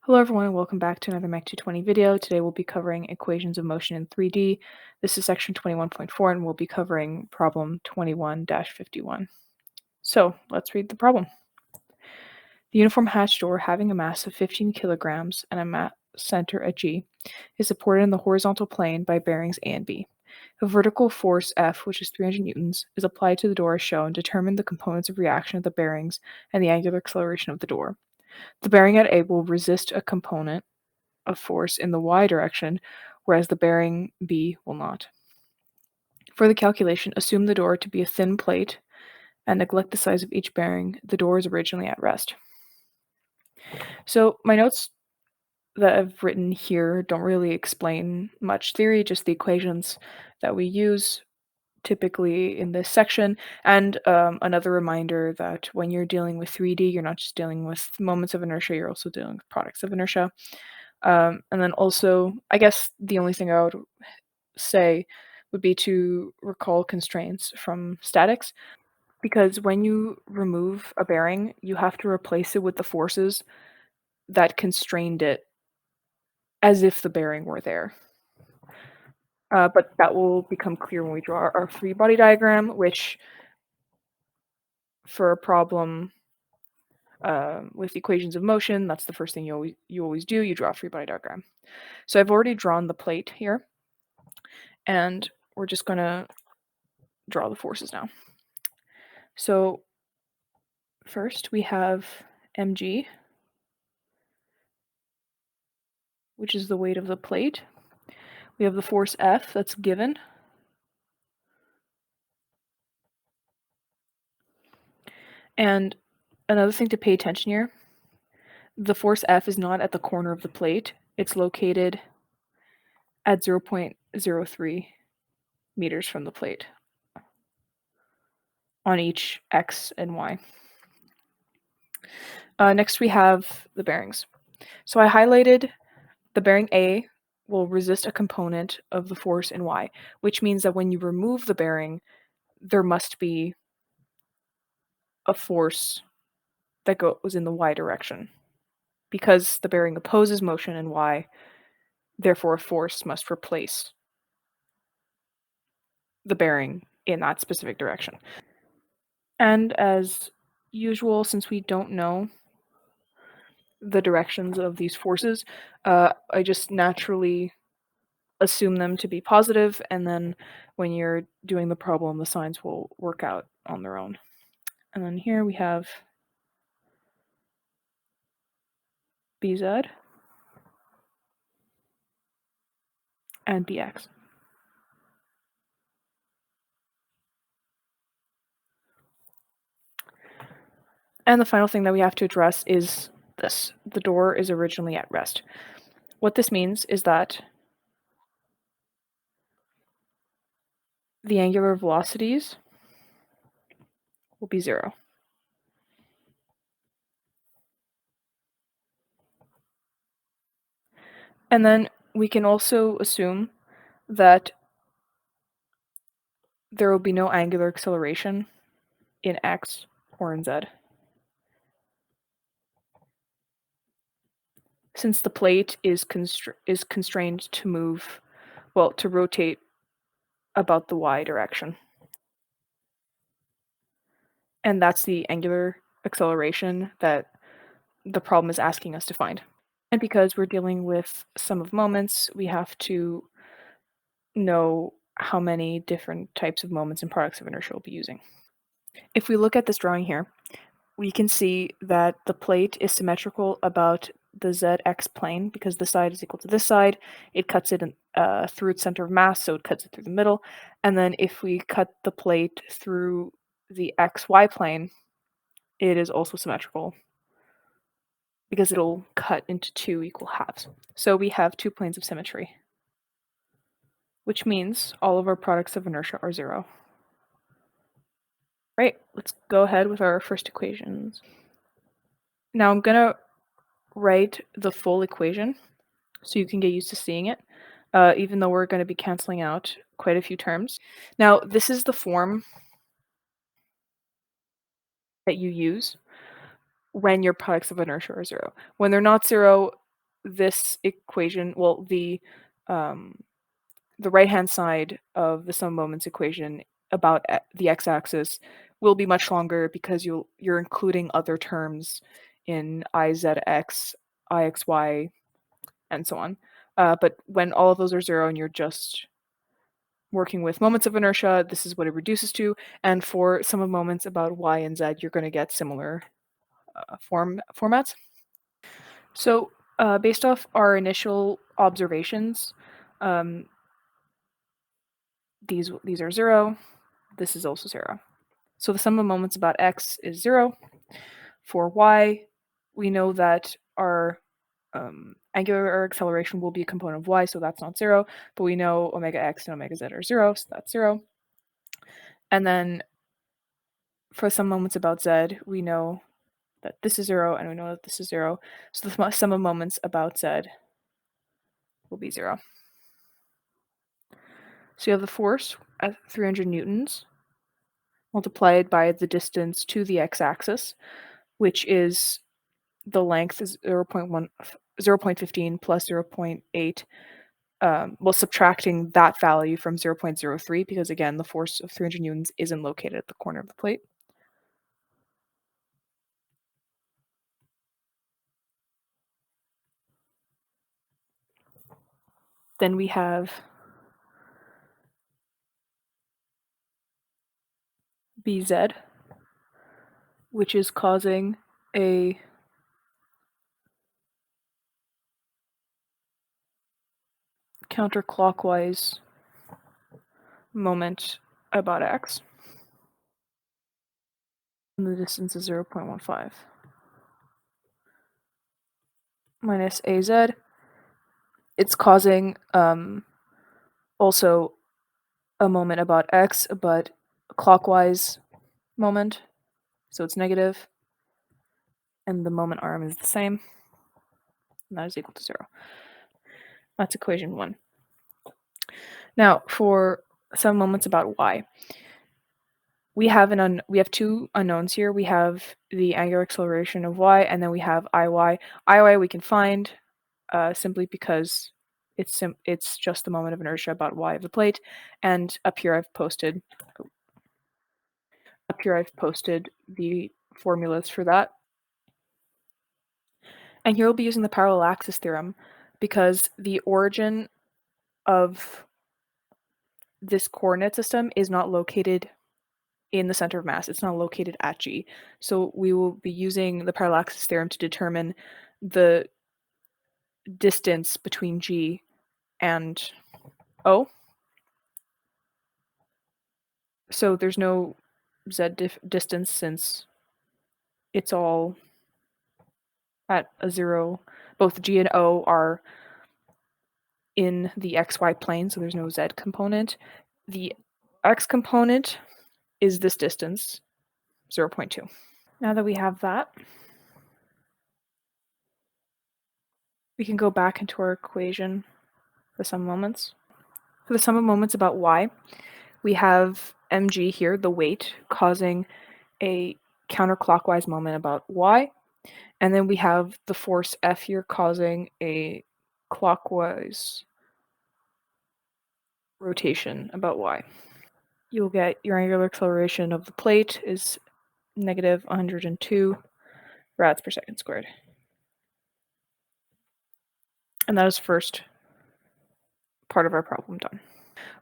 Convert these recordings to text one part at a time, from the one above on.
Hello everyone and welcome back to another MECH 220 video. Today we'll be covering equations of motion in 3D. This is section 21.4 and we'll be covering problem 21-51. So let's read the problem. The uniform hatch door having a mass of 15 kilograms and a mass center at G is supported in the horizontal plane by bearings A and B. A vertical force F, which is 300 newtons, is applied to the door as shown. Determine the components of reaction of the bearings and the angular acceleration of the door. The bearing at A will resist a component of force in the y direction, whereas the bearing B will not. For the calculation, assume the door to be a thin plate and neglect the size of each bearing. The door is originally at rest. So my notes that I've written here don't really explain much theory, just the equations that we use typically in this section, and another reminder that when you're dealing with 3D, you're not just dealing with moments of inertia, you're also dealing with products of inertia. And then also, I guess the only thing I would say would be to recall constraints from statics, because when you remove a bearing, you have to replace it with the forces that constrained it as if the bearing were there. But that will become clear when we draw our free body diagram, which for a problem with equations of motion, that's the first thing you always do. You draw a free body diagram. So I've already drawn the plate here, and we're just going to draw the forces now. So first we have mg, which is the weight of the plate. We have the force F that's given. And another thing to pay attention here, the force F is not at the corner of the plate. It's located at 0.03 meters from the plate on each x and y. Next we have the bearings. So I highlighted the bearing A will resist a component of the force in y, which means that when you remove the bearing, there must be a force that goes in the y direction. Because the bearing opposes motion in y, therefore a force must replace the bearing in that specific direction. And as usual, since we don't know the directions of these forces, I just naturally assume them to be positive, and then when you're doing the problem, the signs will work out on their own. And then here we have BZ and BX. And the final thing that we have to address is this. The door is originally at rest. What this means is that the angular velocities will be 0. And then we can also assume that there will be no angular acceleration in x or in z, since the plate is constrained to move, well, to rotate about the y direction. And that's the angular acceleration that the problem is asking us to find. And because we're dealing with sum of moments, we have to know how many different types of moments and products of inertia we'll be using. If we look at this drawing here, we can see that the plate is symmetrical about the zx plane because the side is equal to this side. It cuts it through its center of mass, so it cuts it through the middle. And then if we cut the plate through the xy plane, it is also symmetrical because it'll cut into two equal halves. So we have two planes of symmetry, which means all of our products of inertia are 0. Right, let's go ahead with our first equations. Now I'm going to write the full equation so you can get used to seeing it, even though we're going to be canceling out quite a few terms. Now, this is the form that you use when your products of inertia are 0. When they're not 0, this equation, well, the right-hand side of the sum of moments equation about the x-axis will be much longer because you're including other terms in izx, ixy, and so on. But when all of those are 0 and you're just working with moments of inertia, this is what it reduces to. And for sum of moments about y and z, you're going to get similar formats. So based off our initial observations, um, these are 0. This is also 0. So the sum of moments about x is 0. For y, we know that our angular acceleration will be a component of y, so that's not 0. But we know omega x and omega z are 0, so that's 0. And then for some moments about z, we know that this is 0, and we know that this is 0. So the sum of moments about z will be 0. So you have the force at 300 newtons multiplied by the distance to the x-axis, which is the length is 0.15 plus 0.8, well, subtracting that value from 0.03, because again, the force of 300 newtons isn't located at the corner of the plate. Then we have Bz, which is causing a counterclockwise moment about x, and the distance is 0.15. Minus Az, it's causing also a moment about x, but clockwise moment, so it's negative, and the moment arm is the same, and that is equal to 0. That's equation 1. Now, for some moments about y, we have two unknowns here. We have the angular acceleration of y, and then we have Iy. Iy we can find simply because it's just the moment of inertia about y of the plate, and up here I've posted the formulas for that. And here we'll be using the parallax theorem because the origin of this coordinate system is not located in the center of mass. It's not located at G. So we will be using the parallax theorem to determine the distance between G and O. So there's no Z distance since it's all at a 0. Both G and O are in the xy plane, so there's no Z component. The x component is this distance, 0.2. Now that we have that, we can go back into our equation for some moments. For the sum of moments about y, we have mg here, the weight, causing a counterclockwise moment about y, and then we have the force F here causing a clockwise rotation about y. You'll get your angular acceleration of the plate is negative 102 rads per second squared. And that is first part of our problem done.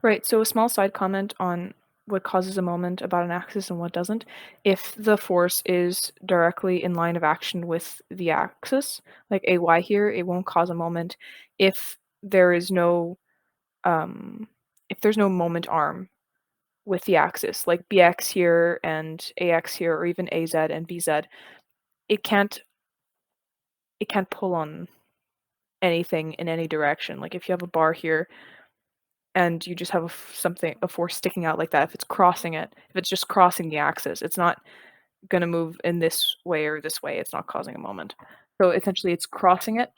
Right, so a small side comment on what causes a moment about an axis and what doesn't. If the force is directly in line of action with the axis, like AY here, it won't cause a moment. If there is no moment arm with the axis, like BX here and AX here, or even AZ and BZ, it can't pull on anything in any direction. Like if you have a bar here and you just have a force sticking out like that, if it's just crossing the axis, it's not going to move in this way or this way. It's not causing a moment. So essentially it's crossing it,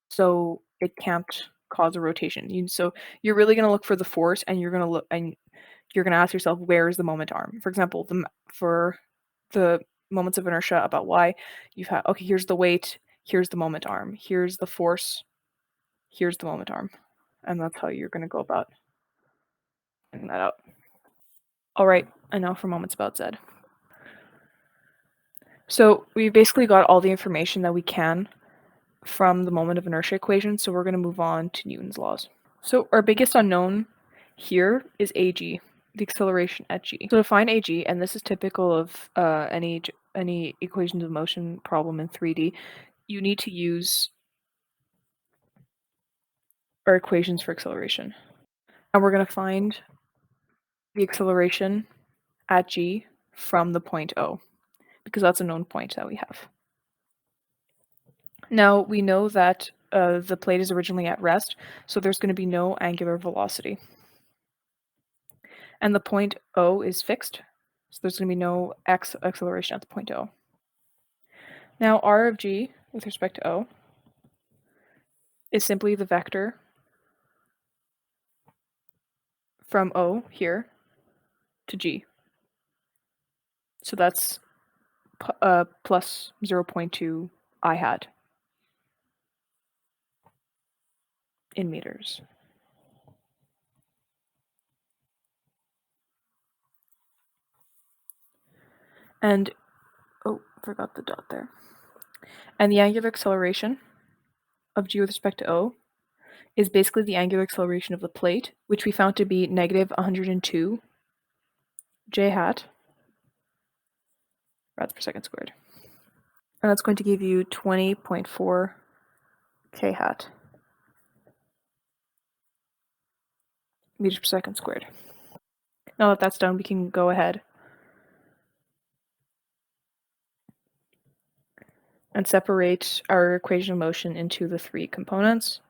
so it can't cause a rotation. So you're really going to look for the force, and you're going to ask yourself, where is the moment arm? For example, for the moments of inertia about y, you've had, okay, here's the weight, here's the moment arm, here's the force, here's the moment arm. And that's how you're going to go about finding that out. All right, and now for moments about Z. So we basically got all the information that we can from the moment of inertia equation, so we're going to move on to Newton's laws. So our biggest unknown here is AG, the acceleration at g. So to find AG, and this is typical of any equations of motion problem in 3D, you need to use our equations for acceleration. And we're going to find the acceleration at g from the point O, because that's a known point that we have. Now we know that the plate is originally at rest, so there's going to be no angular velocity. And the point O is fixed, so there's going to be no acceleration at the point O. Now r of g with respect to O is simply the vector from O here to g. So that's plus 0.2 I hat in meters. And, oh, forgot the dot there. And the angular acceleration of g with respect to O is basically the angular acceleration of the plate, which we found to be negative 102 j hat rads per second squared. And that's going to give you 20.4 k hat meters per second squared. Now that that's done, we can go ahead and separate our equation of motion into the three components.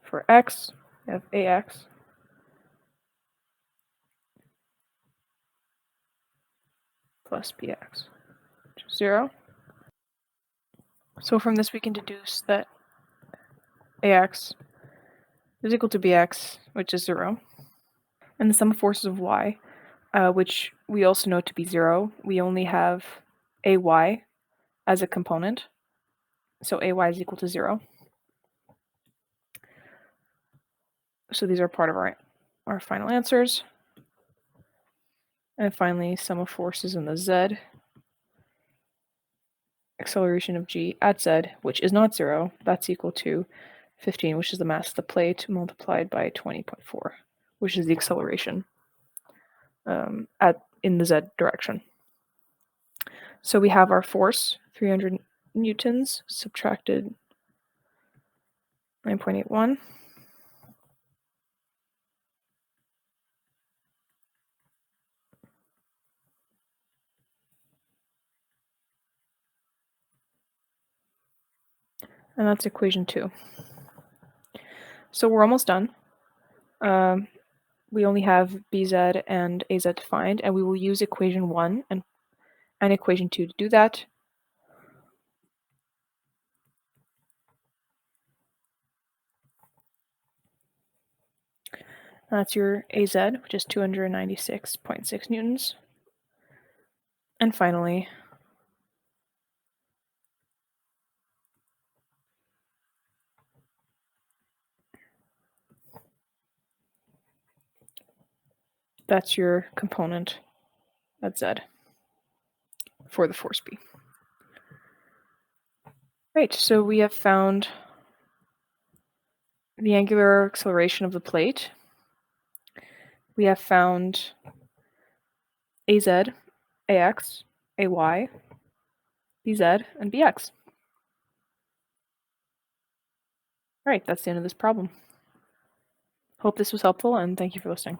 For x, we have ax plus bx, which is 0. So from this we can deduce that ax is equal to bx, which is 0. And the sum of forces of y, which we also know to be 0, we only have ay as a component. So ay is equal to 0. So these are part of our final answers. And finally, sum of forces in the z, acceleration of g at z, which is not 0, that's equal to 15, which is the mass of the plate, multiplied by 20.4, which is the acceleration in the z direction. So we have our force, 300 newtons, subtracted 9.81. And that's equation 2. So we're almost done. We only have bz and az to find, and we will use equation 1 and equation 2 to do that. That's your az, which is 296.6 newtons. And finally, that's your component at z for the force B. Right, so we have found the angular acceleration of the plate. We have found az, ax, ay, bz, and bx. All right, that's the end of this problem. Hope this was helpful, and thank you for listening.